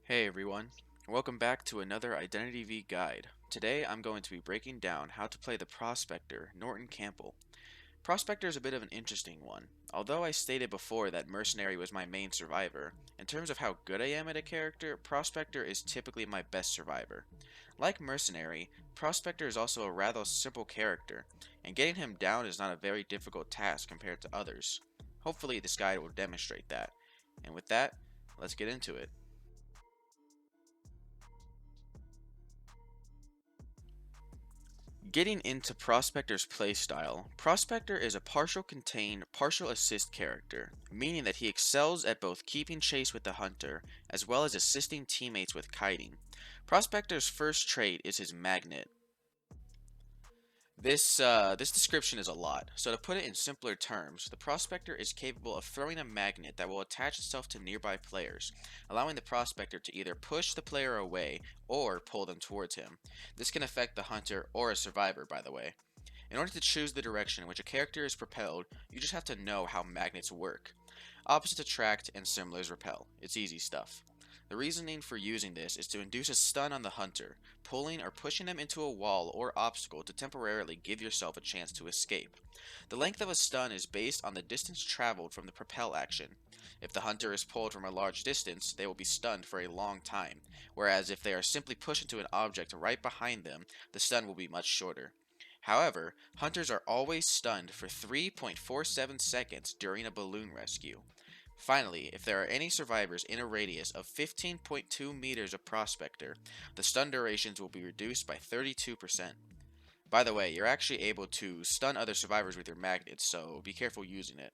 Hey everyone, welcome back to another Identity V guide. Today I'm going to be breaking down how to play the Prospector, Norton Campbell. Prospector is a bit of an interesting one. Although I stated before that Mercenary was my main survivor, in terms of how good I am at a character, Prospector is typically my best survivor. Like Mercenary, Prospector is also a rather simple character, and getting him down is not a very difficult task compared to others. Hopefully this guide will demonstrate that. And with that, let's get into it. Getting into Prospector's playstyle, Prospector is a partial contain, partial assist character, meaning that he excels at both keeping chase with the hunter, as well as assisting teammates with kiting. Prospector's first trait is his magnet. This description is a lot, so to put it in simpler terms, the Prospector is capable of throwing a magnet that will attach itself to nearby players, allowing the Prospector to either push the player away or pull them towards him. This can affect the hunter or a survivor, by the way. In order to choose the direction in which a character is propelled, you just have to know how magnets work. Opposites attract and similars repel. It's easy stuff. The reasoning for using this is to induce a stun on the hunter, pulling or pushing them into a wall or obstacle to temporarily give yourself a chance to escape. The length of a stun is based on the distance traveled from the propel action. If the hunter is pulled from a large distance, they will be stunned for a long time, whereas if they are simply pushed into an object right behind them, the stun will be much shorter. However, hunters are always stunned for 3.47 seconds during a balloon rescue. Finally, if there are any survivors in a radius of 15.2 meters of Prospector, the stun durations will be reduced by 32%. By the way, you're actually able to stun other survivors with your magnets, so be careful using it.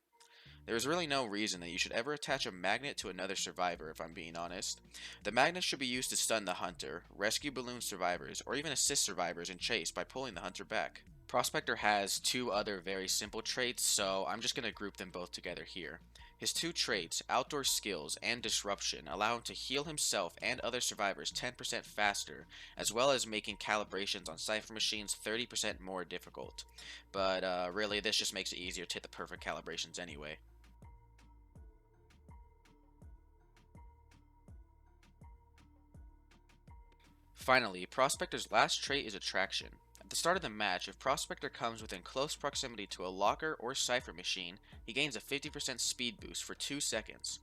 There is really no reason that you should ever attach a magnet to another survivor, if I'm being honest. The magnet should be used to stun the hunter, rescue balloon survivors, or even assist survivors in chase by pulling the hunter back. Prospector has two other very simple traits, so I'm just going to group them both together here. His two traits, Outdoor Skills and Disruption, allow him to heal himself and other survivors 10% faster, as well as making calibrations on cipher machines 30% more difficult. But really, this just makes it easier to hit the perfect calibrations anyway. Finally, Prospector's last trait is Attraction. At the start of the match, if Prospector comes within close proximity to a locker or cipher machine, he gains a 50% speed boost for 2 seconds.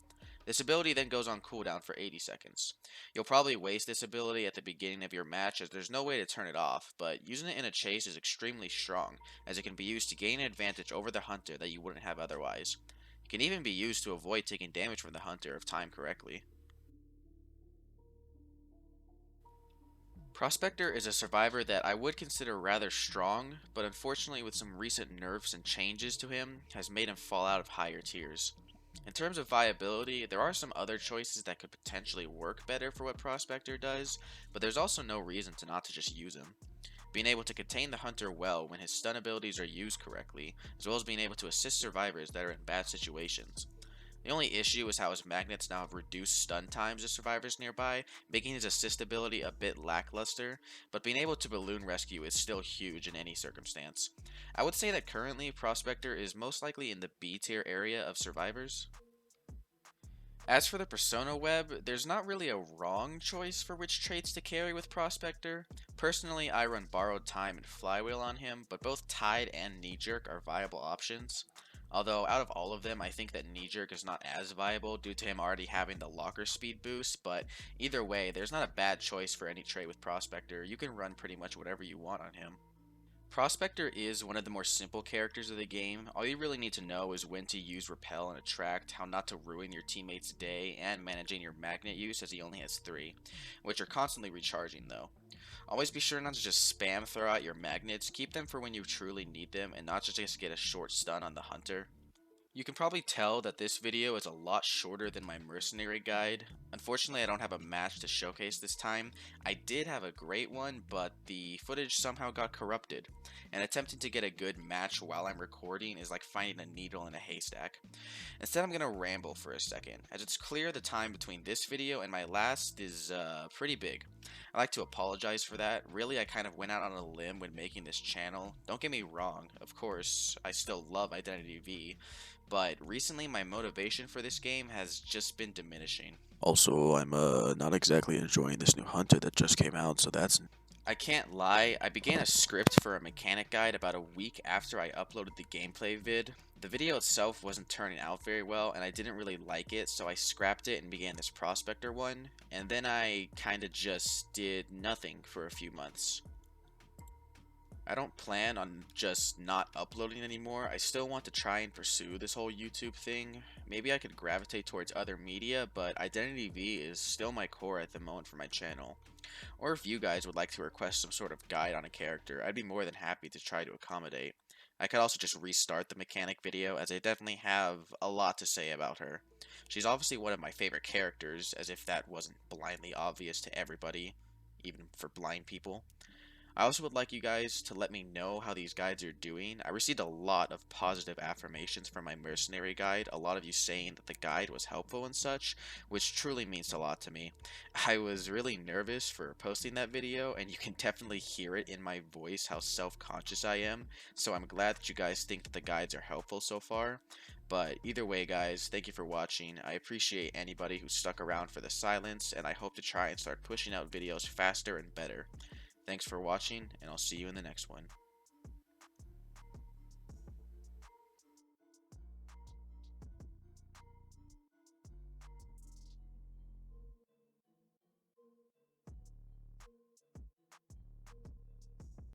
This ability then goes on cooldown for 80 seconds. You'll probably waste this ability at the beginning of your match as there's no way to turn it off, but using it in a chase is extremely strong, as it can be used to gain an advantage over the hunter that you wouldn't have otherwise. It can even be used to avoid taking damage from the hunter if timed correctly. Prospector is a survivor that I would consider rather strong, but unfortunately with some recent nerfs and changes to him, has made him fall out of higher tiers. In terms of viability, there are some other choices that could potentially work better for what Prospector does, but there's also no reason to not to just use him. Being able to contain the hunter well when his stun abilities are used correctly, as well as being able to assist survivors that are in bad situations. The only issue is how his magnets now have reduced stun times to survivors nearby, making his assist ability a bit lackluster, but being able to balloon rescue is still huge in any circumstance. I would say that currently Prospector is most likely in the B tier area of survivors. As for the persona web, there's not really a wrong choice for which traits to carry with Prospector. Personally, I run Borrowed Time and Flywheel on him, but both Tide and Knee Jerk are viable options. Although, out of all of them, I think that Knee Jerk is not as viable due to him already having the locker speed boost, but either way, there's not a bad choice for any trait with Prospector. You can run pretty much whatever you want on him. Prospector is one of the more simple characters of the game. All you really need to know is when to use Repel and Attract, how not to ruin your teammate's day, and managing your magnet use as he only has 3, which are constantly recharging though. Always be sure not to just spam throw out your magnets, keep them for when you truly need them and not just get a short stun on the hunter. You can probably tell that this video is a lot shorter than my mercenary guide. Unfortunately, I don't have a match to showcase this time. I did have a great one, but the footage somehow got corrupted. And attempting to get a good match while I'm recording is like finding a needle in a haystack. Instead, I'm gonna ramble for a second, as it's clear the time between this video and my last is pretty big. I'd like to apologize for that. Really, I kind of went out on a limb when making this channel. Don't get me wrong, of course, I still love Identity V, but recently my motivation for this game has just been diminishing. Also, I'm not exactly enjoying this new hunter that just came out, so that's I can't lie, I began a script for a mechanic guide about a week after I uploaded the gameplay vid. The video itself wasn't turning out very well, and I didn't really like it, so I scrapped it and began this Prospector one, and then I kinda just did nothing for a few months. I don't plan on just not uploading anymore. I still want to try and pursue this whole YouTube thing. Maybe I could gravitate towards other media, but Identity V is still my core at the moment for my channel. Or if you guys would like to request some sort of guide on a character, I'd be more than happy to try to accommodate. I could also just restart the mechanic video, as I definitely have a lot to say about her. She's obviously one of my favorite characters, as if that wasn't blindly obvious to everybody, even for blind people. I also would like you guys to let me know how these guides are doing. I received a lot of positive affirmations from my mercenary guide, a lot of you saying that the guide was helpful and such, which truly means a lot to me. I was really nervous for posting that video, and you can definitely hear it in my voice how self-conscious I am, so I'm glad that you guys think that the guides are helpful so far. But either way, guys, thank you for watching. I appreciate anybody who stuck around for the silence, and I hope to try and start pushing out videos faster and better. Thanks for watching, and I'll see you in the next one.